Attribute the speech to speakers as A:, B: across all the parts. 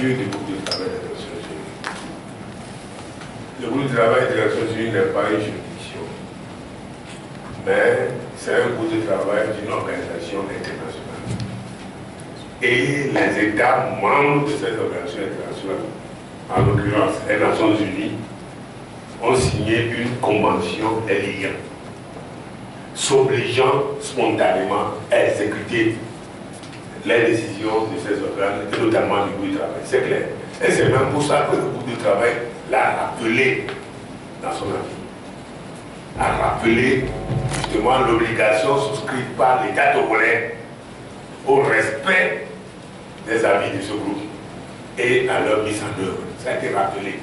A: nature du groupe de travail des Nations Unies. Le groupe de travail des Nations Unies n'est pas une juridiction, mais c'est un groupe de travail d'une organisation internationale. Et les États membres de cette organisation internationale, en l'occurrence les Nations Unies, ont signé une convention liant, s'obligeant spontanément à exécuter les décisions de ces organes, et notamment du groupe de travail. C'est clair. Et c'est même pour ça que le groupe de travail l'a rappelé dans son avis. A rappelé justement l'obligation souscrite par l'État togolais au respect des avis de ce groupe et à leur mise en œuvre. Ça a été rappelé.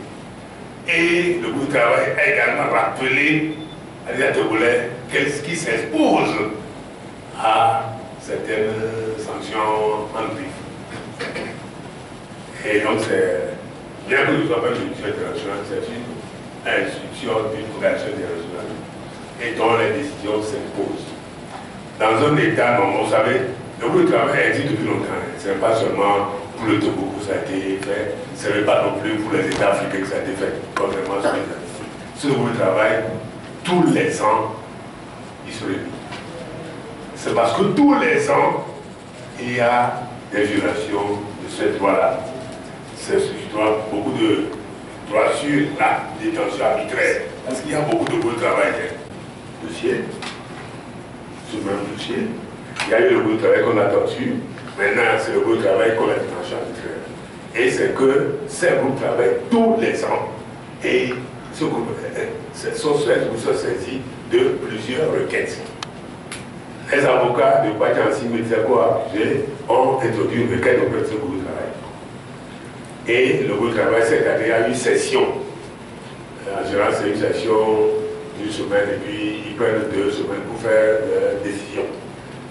A: Et le groupe de travail a également rappelé à l'État togolais qu'est-ce qui s'expose à certaines sanctions en griffe. Et donc, bien que ce ne soit pas une institution internationale, c'est une institution d'une organisation internationale et dont les décisions s'imposent. Dans un État, vous savez, le groupe de travail existe depuis longtemps. Ce n'est pas seulement pour le Togo que ça a été fait, ce n'est pas non plus pour les États africains que ça a été fait, contrairement à ce groupe de travail, tous les ans, il se réunit. C'est parce que tous les ans, il y a des violations de ce droit-là. C'est beaucoup de droits sur la détention arbitraire. Parce qu'il y a beaucoup de gros travail. Dossier, ce même dossier. Il y a eu le gros travail qu'on a tordu. Maintenant, c'est le gros travail qu'on a détention arbitraire. Et c'est que ces groupes travaillent tous les ans. Et ce groupe, sont saisis de plusieurs requêtes. Les avocats de Badiansi Médiaco accusés ont introduit une requête auprès de ce groupe de travail. Et le groupe de travail, cette année, a eu une session. En général, c'est une session d'une semaine et puis ils prennent 2 semaines pour faire des décisions.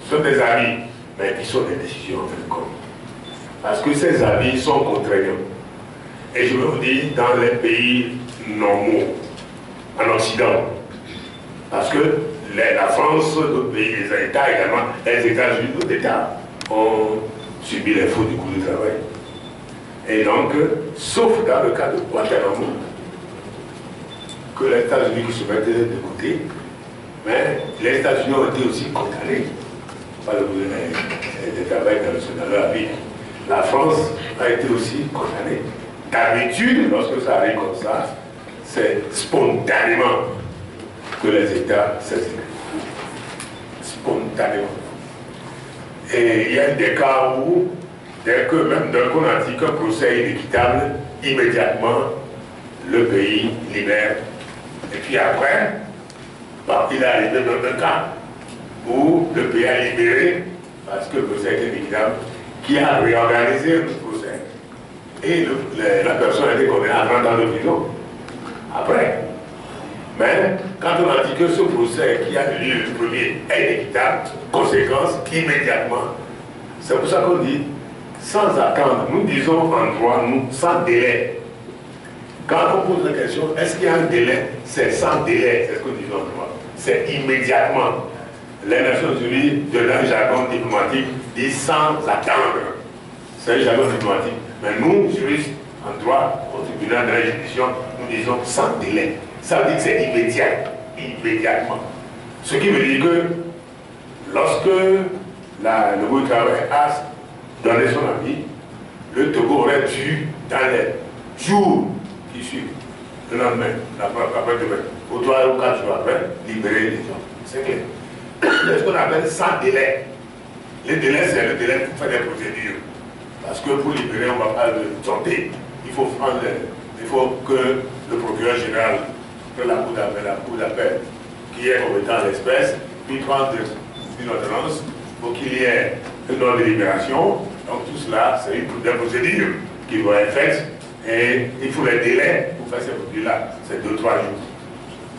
A: Ce sont des avis, mais qui sont des décisions en fin de compte. Parce que ces avis sont contraignants. Et je veux vous dire, dans les pays normaux, en Occident, parce que la France, d'autres pays, les États également, les États-Unis, d'autres États ont subi les fautes du groupe de travail. Et donc, sauf dans le cas de Guantanamo, que les États-Unis qui se mettent de côté, mais les États-Unis ont été aussi condamnés par le gouvernement de travail dans leur avis. La France a été aussi condamnée. D'habitude, lorsque ça arrive comme ça, c'est spontanément que les États s'exécutent. Spontanément. Et il y a des cas où, dès que même d'un qu'on a dit qu'un procès est inéquitable, immédiatement, le pays libère. Et puis après, il est arrivé dans un cas où le pays a libéré, parce que le procès est inéquitable, qui a réorganisé le procès. Et la personne a été condamnée à 30 ans de prison. Après. Mais quand on a dit que ce procès qui a lieu le premier est inéquitable, conséquence, immédiatement. C'est pour ça qu'on dit, sans attendre, nous disons en droit, nous, sans délai. Quand on pose la question, est-ce qu'il y a un délai? C'est sans délai, c'est ce que nous disons en droit. C'est immédiatement. Les Nations Unies, de leur jargon diplomatique, disent sans attendre. C'est un jargon diplomatique. Mais nous, juristes, en droit, au tribunal de la juridiction, nous disons sans délai. Ça veut dire que c'est immédiat, immédiatement. Ce qui veut dire que lorsque le groupe de travail a donné son avis, le Togo aurait dû, dans les jours qui suivent, le lendemain, après-demain, ou 3 ou 4 jours après, libérer les gens. C'est clair. C'est ce qu'on appelle sans délai. Le délai, c'est le délai pour faire des procédures. Parce que pour libérer, on ne va pas le tenter. Il faut que le procureur général prenne la cour d'appel, qui est compétent en l'espèce, puis prendre une ordonnance pour qu'il y ait une ordre de libération. Donc tout cela, c'est des procédures qui doivent être faites. Et il faut les délais pour faire ces procédures-là. C'est 2-3 jours.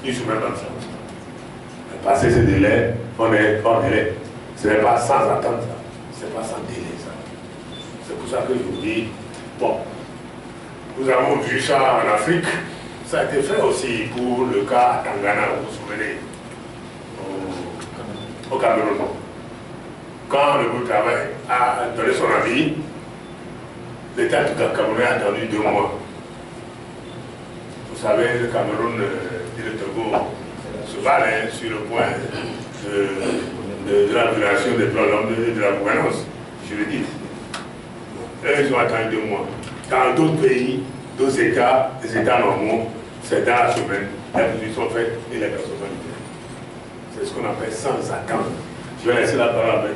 A: Une semaine comme ça. Passer ces délais, on est hors délai. Ce n'est pas sans attendre ça. Ce n'est pas sans délai ça. C'est pour ça que je vous dis, bon, nous avons vu ça en Afrique. Ça a été fait aussi pour le cas Tangana, vous vous souvenez, au Cameroun. Quand le groupe de travail a donné son avis, l'État camerounais a attendu 2 mois. Vous savez, le Cameroun et le Togo se battent sur le point de la violation des droits de l'homme et de la gouvernance juridique. Eux, ils ont attendu 2 mois. Dans d'autres pays, d'autres États, les États normaux, c'est dans la semaine, les mesures sont faites et les personnes sont libérées. C'est ce qu'on appelle sans attendre. Je vais laisser la parole avec